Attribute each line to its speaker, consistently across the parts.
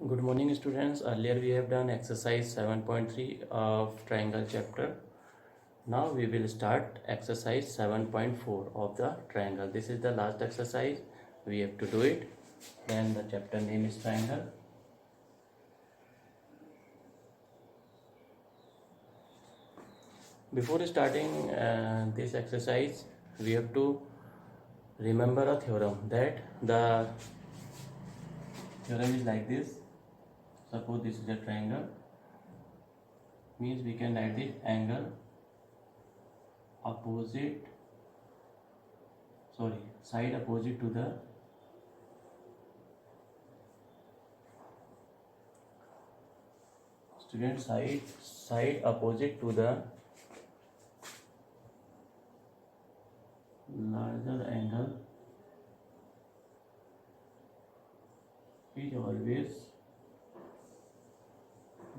Speaker 1: Good morning students. Earlier we have done exercise 7.3 of triangle chapter. Now we will start exercise 7.4 of the triangle. This is the last exercise. We have to do it. Then the chapter name is triangle. Before starting this exercise, we have to remember a theorem, that the theorem is like this. Suppose this is a triangle, means we can write the angle opposite, side opposite to the side opposite to the larger angle is always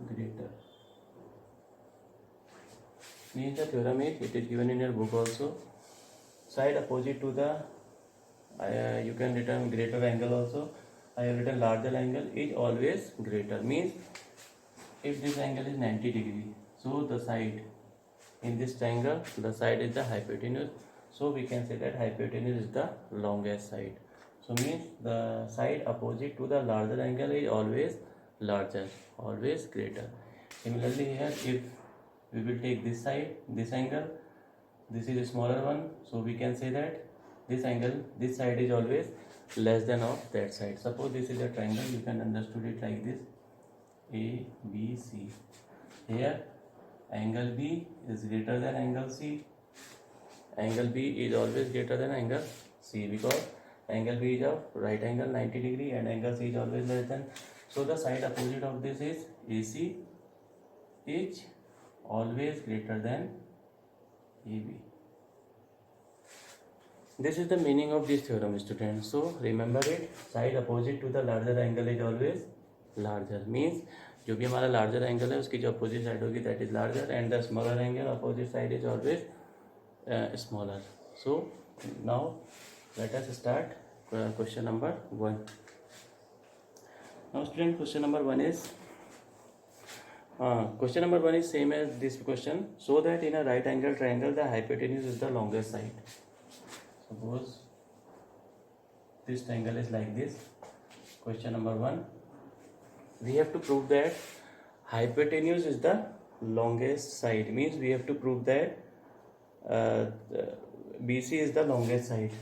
Speaker 1: greater. Means the theorem is, it is given in your book also. Side opposite to the you can written greater angle also. I have written larger angle is always greater. Means if this angle is 90 degree, so the side in this triangle, the side is the hypotenuse. So we can say that hypotenuse is the longest side. So means the side opposite to the larger angle is always larger, always greater. Similarly here, if we will take this side, this angle, this is a smaller one, so we can say that this angle, this side is always less than of that side. Suppose this is a triangle, you can understood it like this, A, B, C. Here angle B is greater than angle C. Angle B is always greater than angle C, because angle B is of right angle 90 degree and angle C is always less than. So the side opposite of this is AC is always greater than AB. This is the meaning of this theorem, students. So remember it, side opposite to the larger angle is always larger. Means जो भी हमारा larger angle है उसकी जो opposite side होगी that is larger, and the smaller angle opposite side is always smaller. So now let us start question number 1. Now student, question number 1 is same as this question. So that in a right angle triangle the hypotenuse is the longest side. Suppose this triangle is like this. Question number 1, we have to prove that hypotenuse is the longest side. Means we have to prove that BC is the longest side,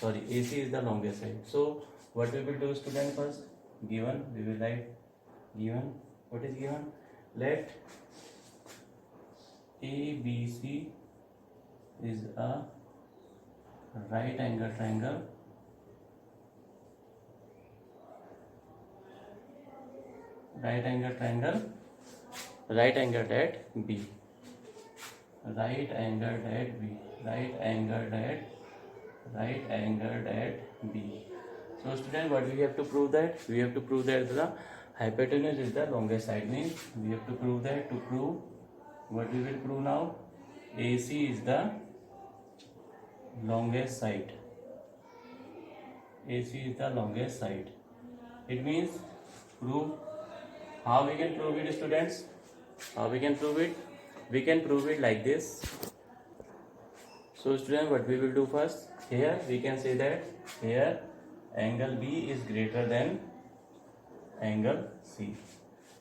Speaker 1: AC is the longest side. So what we will do, student, first, given, we will write given. What is given? Let ABC is a right angle triangle right angled at B. Right angled at B. So student, what we have to prove that? We have to prove that the hypotenuse is the longest side. Means we have to prove that. To prove, what we will prove now? AC is the longest side. AC is the longest side. It means prove. How we can prove it, students? How we can prove it? We can prove it like this. So student, what we will do first? Here we can say that here angle B is greater than angle C.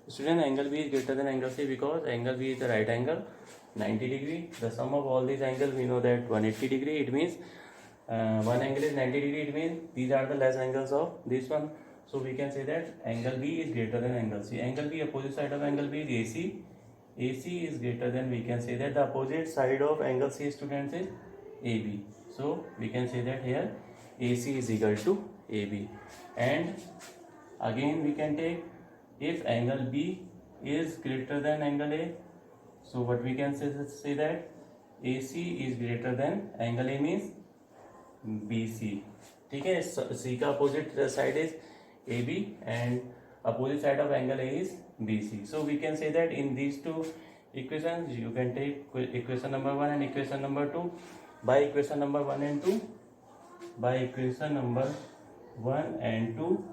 Speaker 1: Student, angle B is greater than angle C because angle B is the right angle 90 degree. The sum of all these angles, we know that 180 degree. It means one angle is 90 degree. It means these are the less angles of this one. So we can say that angle B is greater than angle C. Angle B, opposite side of angle B is AC. AC is greater than, we can say that the opposite side of angle C, students, is AB. So we can say that here AC is equal to AB. And again we can take, if angle B is greater than angle A, so what we can say that AC is greater than angle A, means BC. ठीक है, C का opposite side is AB and opposite side of angle A is BC. So we can say that in these two equations, you can take equation number 1 and equation number 2. By equation number 1 and 2,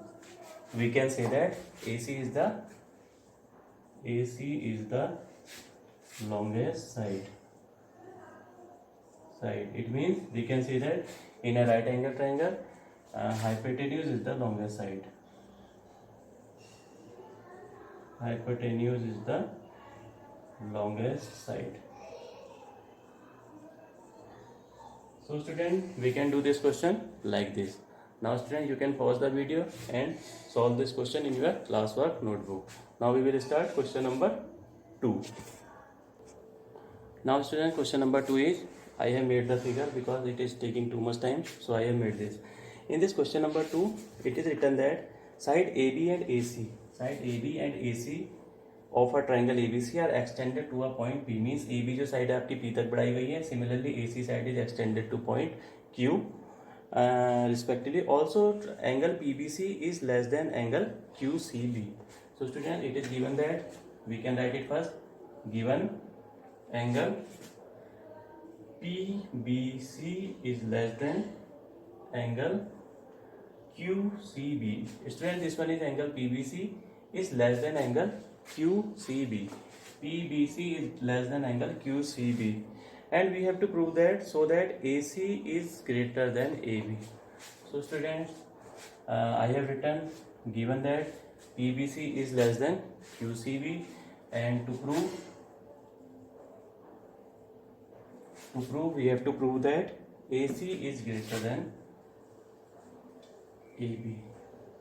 Speaker 1: we can say that AC is the longest side. It means we can say that in a right angle triangle, hypotenuse is the longest side. Hypotenuse is the longest side. So student, we can do this question like this. Now student, you can pause the video and solve this question in your classwork notebook. Now we will start question number 2. Now student, question number 2 is, I have made the figure because it is taking too much time, so I have made this. In this question number 2, it is written that side AB and AC of a triangle ABC are extended to a point P. Means AB जो side है आपकी P तक बढ़ाई गई है. Similarly AC side is extended to point Q respectively. Also angle PBC is less than angle QCB. So student, it is given that we can write it first. Given angle PBC is less than angle QCB. Student, this one is angle PBC is less than angle QCB. PBC is less than angle QCB, and we have to prove that so that AC is greater than AB. So students, I have written given that PBC is less than QCB, and to prove we have to prove that AC is greater than AB.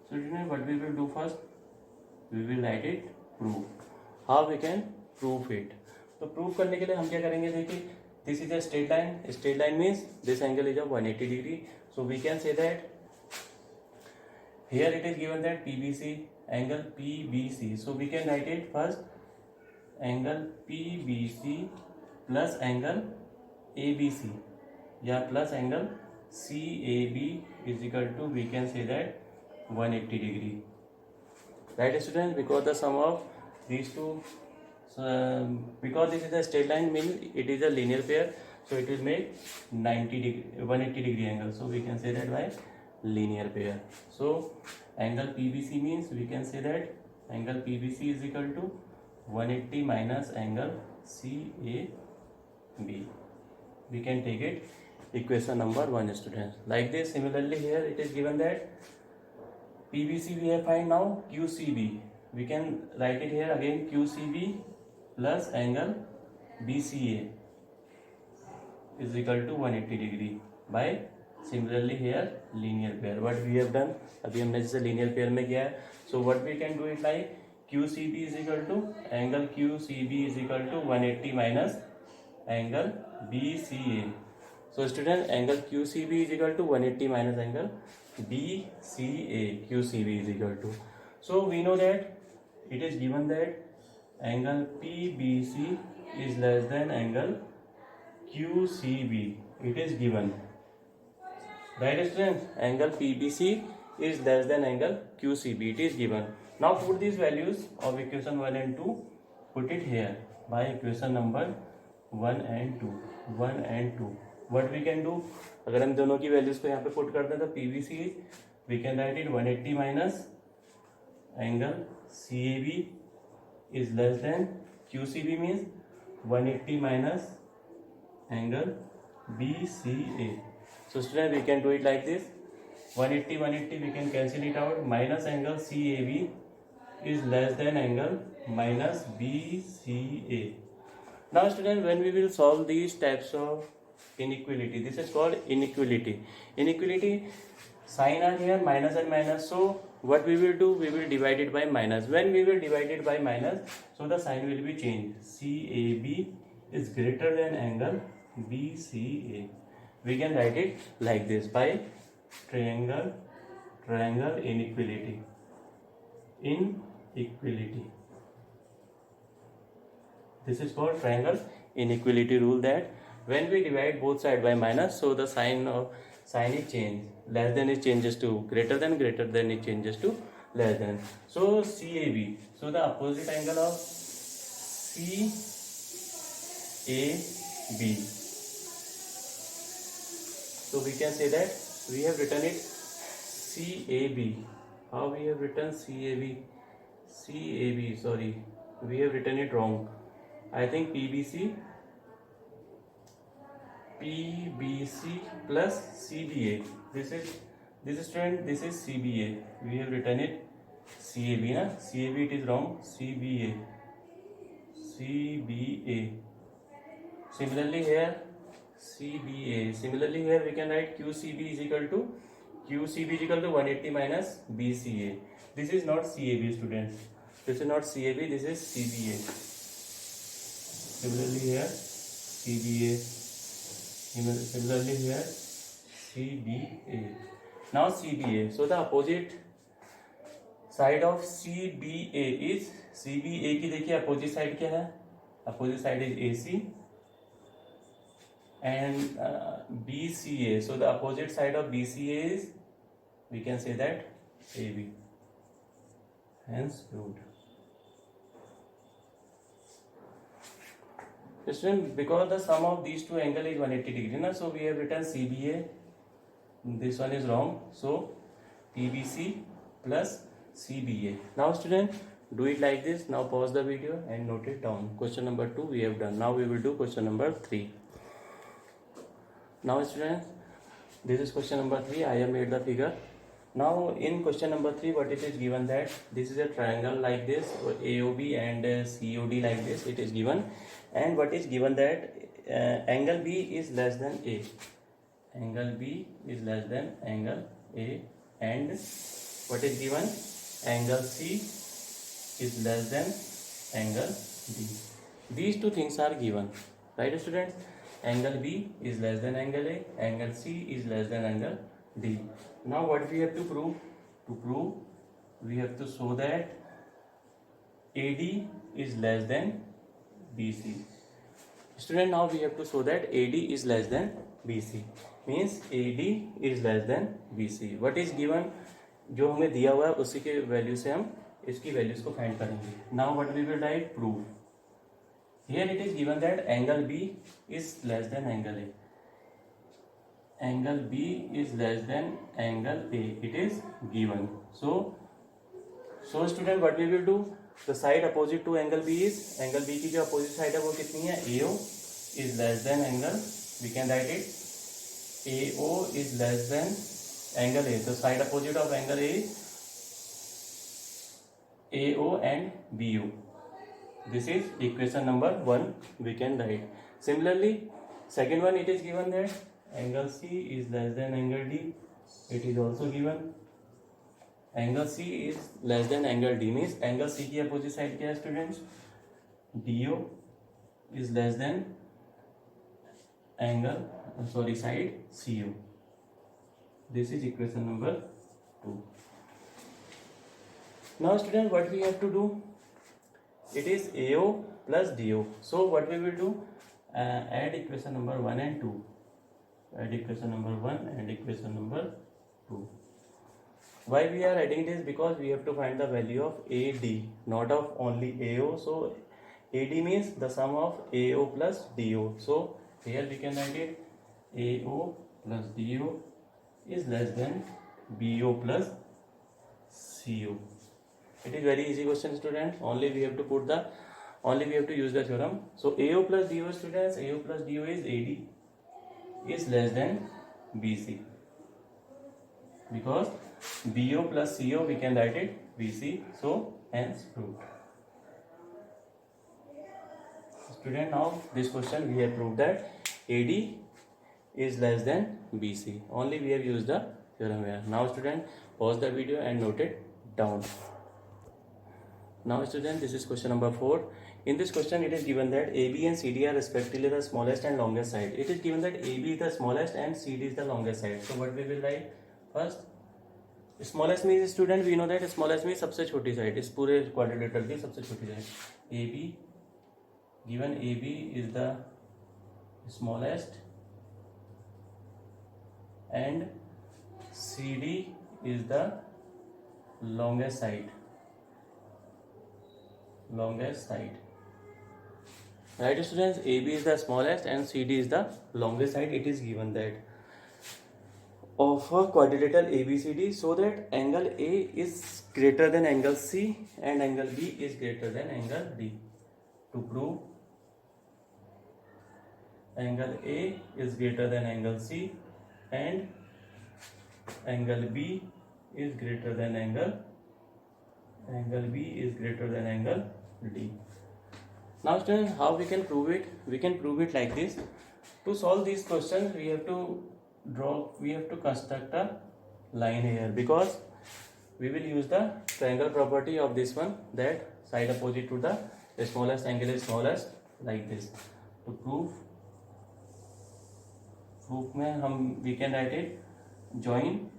Speaker 1: So students, what we will do first, we will write it prove. How we can prove it? तो prove करने के लिए हम क्या करेंगे, देखिए this is a straight line means this angle is of 180 degree. So we can say that here it is given that PBC, angle PBC. So we can write it first angle PBC plus angle ABC या plus angle CAB is equal to, we can say that 180 degree. Right students, because the sum of these two, because this is a straight line means it is a linear pair, so it will make 180 degree angle. So we can say that by linear pair. So angle PBC means we can say that angle PBC is equal to 180 minus angle CAB. We can take it equation number 1 students. Like this, similarly here it is given that PBC we have find now QCB. We can write it here again QCB plus angle BCA is equal to 180 degree by similarly here linear pair. What we have done, अभी हमने जैसे linear pair में किया है, so what we can do it like QCB is equal to angle QCB is equal to 180 minus angle BCA. So student, angle QCB is equal to 180 minus angle BCA. QCB is equal to, so we know that it is given that angle PBC is less than angle QCB. It is given, right students? Angle PBC is less than angle QCB. It is given. Now put these values of equation 1 and 2, put it here by equation number 1 and 2. What we can do, अगर हम दोनों की values को यहाँ पे put करते हैं तो PBC we can write it 180 minus angle CAB is less than QCB means 180 minus angle BCA. So student, we can do it like this, 180 we can cancel it out, minus angle CAB is less than angle minus BCA. Now student, when we will solve these types of inequality, this is called inequality. Sign are here minus and minus, so what we will do, we will divide it by minus. When we will divide it by minus, so the sign will be changed. CAB is greater than angle BCA. We can write it like this by triangle inequality. This is called triangle inequality rule, that when we divide both sides by minus, so the sign is changed. Less than it changes to greater than it changes to less than. So CAB, so the opposite angle of CAB. So we can say that we have written it CAB. how we have written CAB, sorry, we have written it wrong. I think PBC plus CBA. This is student, this is CBA. We have written it CAB, na? CAB it is wrong. CBA. Similarly here CBA. Similarly here we can write QCB is equal to 180 minus BCA. This is not CAB, students. This is not CAB. This is CBA. Similarly here CBA. Similarly here CBA. Now CBA. So the opposite side of CBA is CBA की देखिए opposite side क्या है? Opposite side is AC and BCA. So the opposite side of BCA is, we can say that, AB. Hence proved. Student, because the sum of these two angles is 180 degree, na, so we have written CBA. This one is wrong. So PBC plus CBA. Now student, do it like this. Now pause the video and note it down. Question number 2 we have done. Now we will do question number 3. Now students, this is question number 3. I have made the figure. Now in question number 3, what it is given that this is a triangle like this, AOB and COD like this, it is given. And what is given that angle B is less than A. Angle B is less than angle A. And what is given? Angle C is less than angle D. These two things are given. Right students? Angle B is less than angle A. Angle C is less than angle D. Now what we have to prove? To prove, we have to show that AD is less than BC. Student, now we have to show that AD is less than BC. Means AD is less than BC. What is given? जो हमें दिया हुआ है उसी के value से हम इसकी वैल्यूज को फाइंड करेंगे. Now what we will write? Prove. Here it is given that angle B is less than angle A. Angle B is less than angle A. It is given. So student, what we will do? The side opposite to angle B is, angle B की जो opposite side है वो कितनी है? AO is less than angle. We can write it. AO is less than angle A. So side opposite of angle A is AO and BO. This is equation number 1. We can write. Similarly, second one, it is given that angle C is less than angle D. It is also given. Angle C is less than angle D means angle C की opposite side क्या है students? DO is less than angle, side CO. This is equation number 2. Now students, what we have to do? It is AO plus DO. So what we will do? Add equation number 1 and 2. Add equation number 1 and equation number 2. Why we are adding this? Because we have to find the value of AD, not of only AO. So AD means the sum of AO plus DO. So here we can write it AO plus DO is less than BO plus CO. It is very easy question, students. Only we have to use the theorem. So AO plus DO, students, AO plus DO is AD is less than BC. Because BO plus CO we can write it BC. So hence proved. Student, now this question we have proved that AD is less than BC. Only we have used the theorem here. Now student, pause the video and note it down. Now student, this is question number 4. In this question it is given that AB and CD are respectively the smallest and longest side. It is given that AB is the smallest and CD is the longest side. So what we will write? First, smallest means student, we know that smallest means सबसे छोटी side. इस पूरे quadrilateral की सबसे छोटी side. AB, given AB is the smallest and CD is the longest side. Right students, AB is the smallest and CD is the longest side. It is given that. of a quadrilateral ABCD so that angle A is greater than angle C and angle B is greater than angle D. To prove angle A is greater than angle C and angle B is greater than angle B is greater than angle D. Now students, how we can prove it? We can prove it like this. To solve these questions, we have to construct a line here, because we will use the triangle property of this one, that side opposite to the smallest angle is smallest, like this. To prove में we can write it, join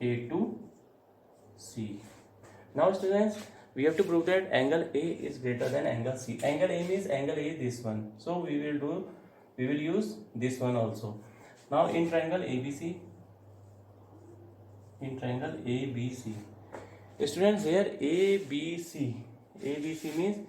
Speaker 1: A to C. Now students, we have to prove that angle A is greater than angle C. Angle A means angle A is this one, so we will use this one also. Now in triangle ABC, students, here ABC means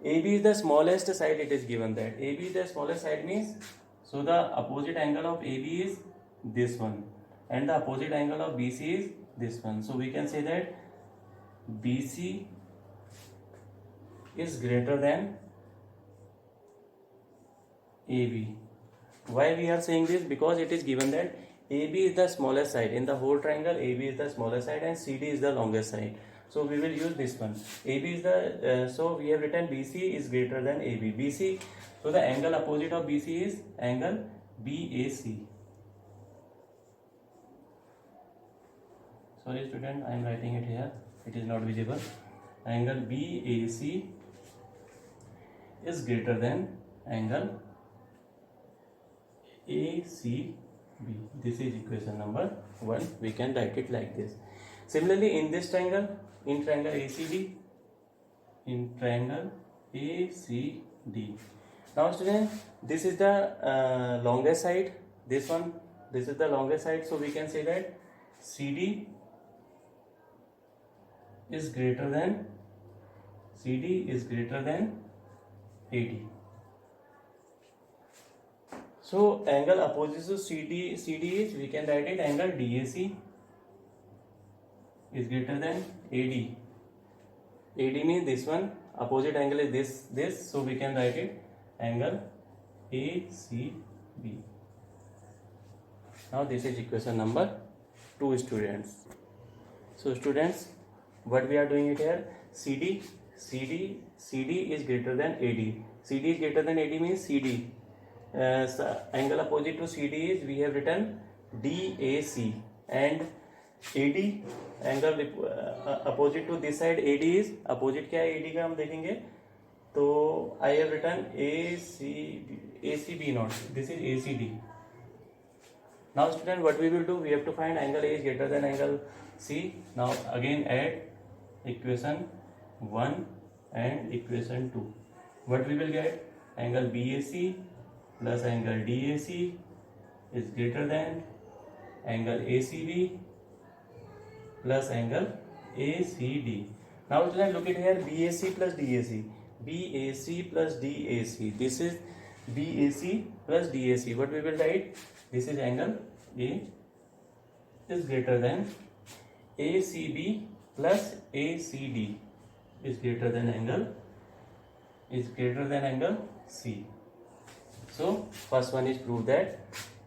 Speaker 1: AB is the smallest side, it is given that AB is the smallest side means, so the opposite angle of AB is this one and the opposite angle of BC is this one. So we can say that BC is greater than AB. Why we are saying this? Because it is given that AB is the smallest side in the whole triangle. AB is the smallest side and CD is the longest side. So we will use this one. AB is the so we have written BC is greater than AB. BC, so the angle opposite of BC is angle BAC. Sorry student, I am writing it here. It is not visible. Angle BAC is greater than angle ACB. This is equation number 1. We can write it like this. Similarly, in this triangle, in triangle ACD, Now student, this is the longest side. This is the longest side. So we can say that CD is greater than AD. So angle opposite to CD is, we can write it angle DAC is greater than AD. AD means this one, opposite angle is this, so we can write it angle ACB. Now this is equation number 2, students. So students, what we are doing it here, CD is greater than AD. CD is greater than AD means CD. Angle opposite to CD is, we have written DAC, and AD angle opposite to this side AD is, opposite क्या है AD का हम देखेंगे, तो I have written ACB not, this is ACD. Now student, what we will do, we have to find angle A is greater than angle C. Now again add equation 1 and equation 2. What we will get, angle BAC plus angle DAC is greater than angle ACB plus angle ACD. Now student, look at here, BAC plus DAC. BAC plus DAC. This is BAC plus DAC. What we will write? This is angle A is greater than ACB plus ACD is greater than angle C. So first one is prove that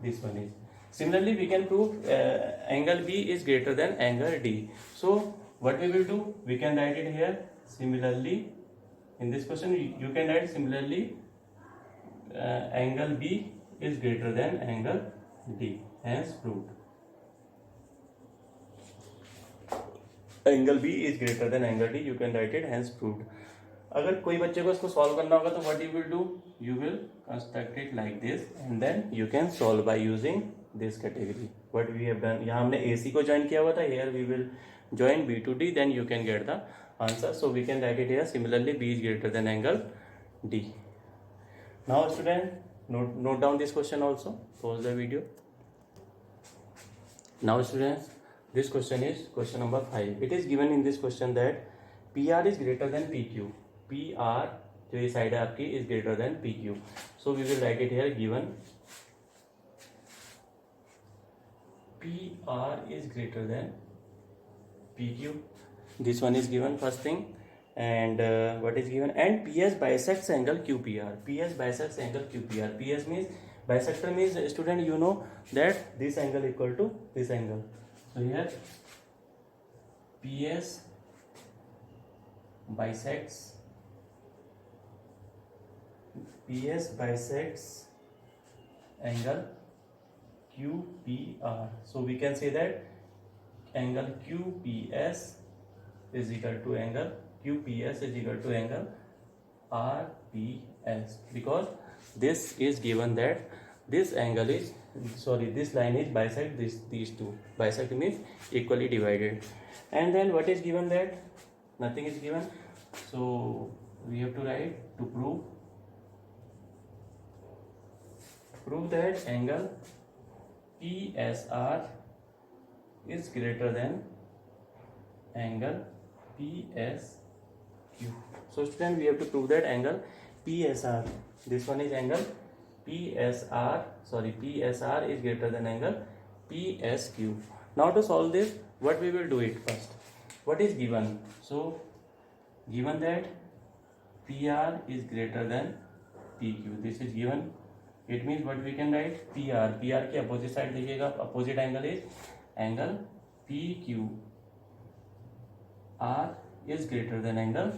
Speaker 1: this one is. Similarly, we can prove angle B is greater than angle D. So what we will do, we can write it here. Similarly, in this question you can write similarly angle B is greater than angle D. Hence proved. Angle B is greater than angle D. You can write it. Hence proved. अगर कोई बच्चे को इसको solve करना होगा तो what you will do, you will construct it like this and then you can solve by using this category. What we have done, यहाँ हमने AC को join किया हुआ था, here we will join B to D, then you can get the answer. So we can write it here. Similarly, B is greater than angle D. Now student, note down this question also. Pause the video. Now students, this question is question number 5. It is given in this question that PR is greater than PQ. PR जो ये side है आपकी is greater than PQ. So we will write it here. Given PR is greater than PQ. This one is given first thing. And what is given? And PS bisects angle QPR. PS bisects angle QPR. PS means bisector means student, you know that this angle equal to this angle. So here PS bisects angle QPR. So we can say that angle QPS is equal to angle RPS, because this is given that this angle is, this line is bisect these two. Bisect means equally divided. And then what is given? That nothing is given, so we have to write to prove that angle PSR is greater than angle PSQ. So student, we have to prove that angle PSR, this one is angle PSR is greater than angle PSQ. Now to solve this, what we will do it first? What is given? So given that PR is greater than PQ, this is given. It means what we can write? PR की opposite side देखिएगा, opposite angle is angle PQR is greater than angle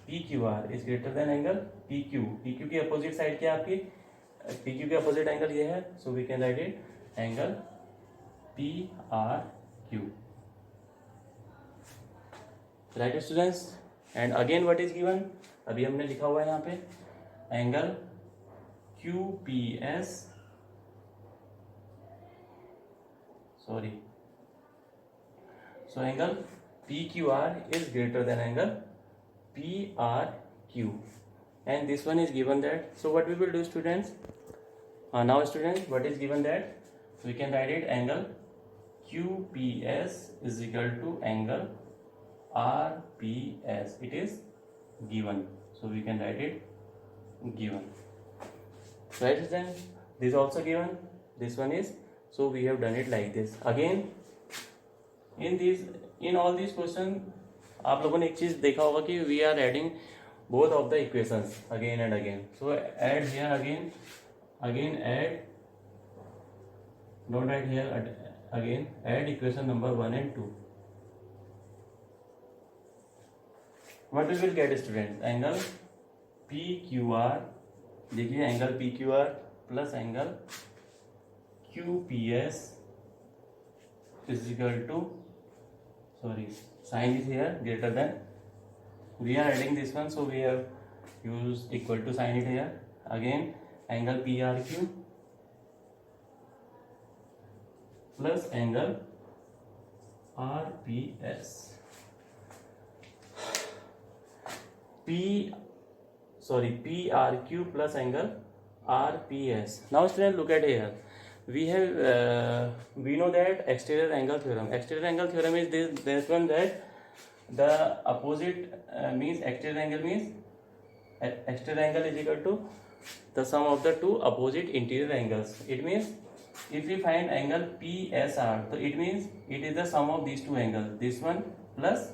Speaker 1: PQR is greater than angle PQ. PQ की opposite side क्या आपकी? PQ के opposite angle ये है, so we can write it angle PRQ. Right students? And again what is given? अभी हमने लिखा हुआ है यहाँ पे angle QPS, so angle PQR is greater than angle PRQ, and this one is given that. So what we will do, students? Now students, what is given that? We can write it angle QPS is equal to angle RPS. It is given, so we can write it given. Right then, this also given, this one is, so we have done it like this. Again in all these questions आप लोगों ने एक चीज देखा होगा कि we are adding both of the equations again and again. So add here again add, don't add here again, add equation number 1 and 2. What we will get, students? Angle PQR, देखिए angle PQR plus angle QPS is equal to, sign is here greater than, we are adding this one, so we have used equal to sign it here. Again angle PRQ plus angle RPS. PRQ plus angle RPS. Now students, look at here. We have we know that exterior angle theorem. Exterior angle theorem is this one, that the opposite means exterior angle is equal to the sum of the two opposite interior angles. It means if we find angle PSR, so it means it is the sum of these two angles, this one plus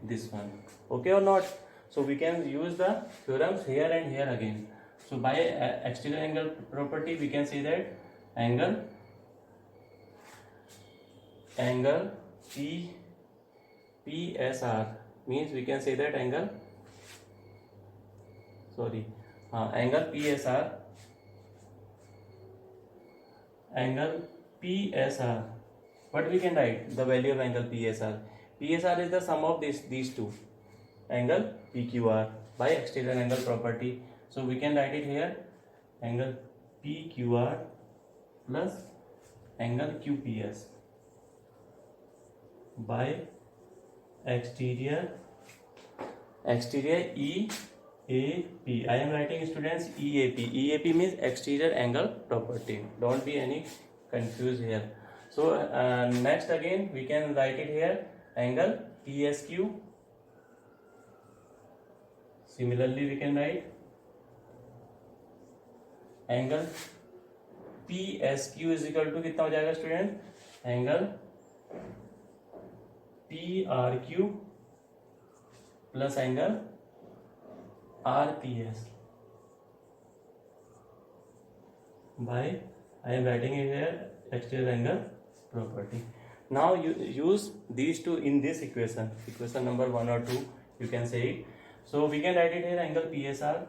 Speaker 1: this one. Okay or not? So we can use the theorems here and here again. So by exterior angle property, we can say that angle PSR means we can say that angle PSR. What we can write? The value of angle PSR. PSR is the sum of these two angle PQR by exterior angle property. So we can write it here angle PQR plus angle QPS by exterior EAP. I am writing, students, EAP. EAP means exterior angle property. Don't be any confused here. So next again we can write it here angle PSQ. Similarly we can write angle PSQ is equal to कितना हो जाएगा student? angle PRQ plus angle RPS by, I am writing it here, exterior angle property. Now you use these two in this equation number 1 or 2, you can say it. So we can write it here, angle PSR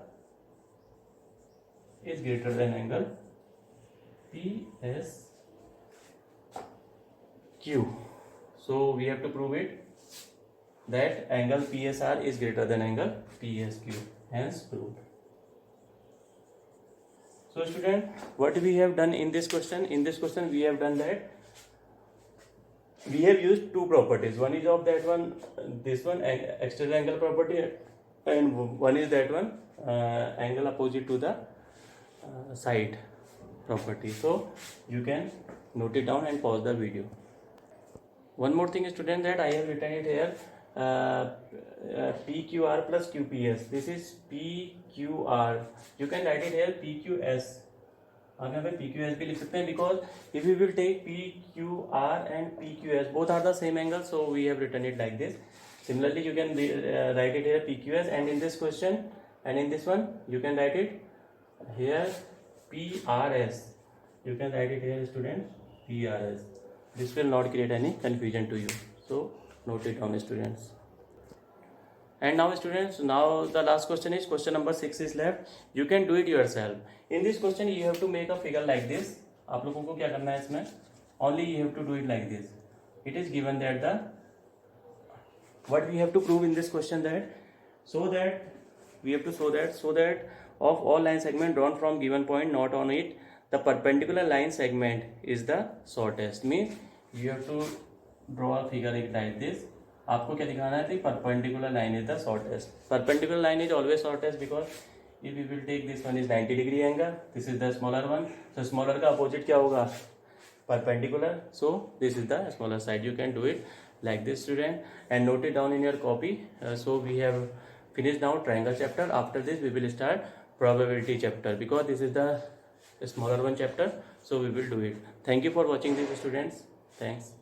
Speaker 1: is greater than angle PSQ. So we have to prove it that angle PSR is greater than angle PSQ, hence proved. So student, what we have done in this question? In this question we have done that we have used two properties. One is of that one, this one, exterior angle property, and one is that one, angle opposite to the side property. So you can note it down and pause the video. One more thing, student, that I have written it here, PQR plus QPS. This is PQR. You can write it here PQS. आप यहाँ पे PQS भी लिख सकते हैं, because if we will take PQR and PQS, both are the same angle, so we have written it like this. Similarly, you can write it here PQS, and in this question and in this one you can write it here PRS. You can write it here, student, PRS. This will not create any confusion to you, so note it down, students. And now students, now the last question is question number 6 is left. You can do it yourself. In this question you have to make a figure like this. आप लोगों को क्या करना है इसमें? Only you have to do it like this. It is given that the, what we have to prove in this question, that so that we have to show that of all line segment drawn from given point not on it, the perpendicular line segment is the shortest. Means you have to draw a figure like this. आपको क्या दिखाना है? Perpendicular line is the shortest. Perpendicular line is always shortest, because if we will take this one is 90 degree angle, this is the smaller one. So smaller का opposite क्या होगा? Perpendicular. So this is the smaller side. You can do it like this, student, and note it down in your copy. So we have finished now triangle chapter. After this we will start probability chapter, because this is the smaller one chapter, so we will do it. Thank you for watching this, students. Thanks.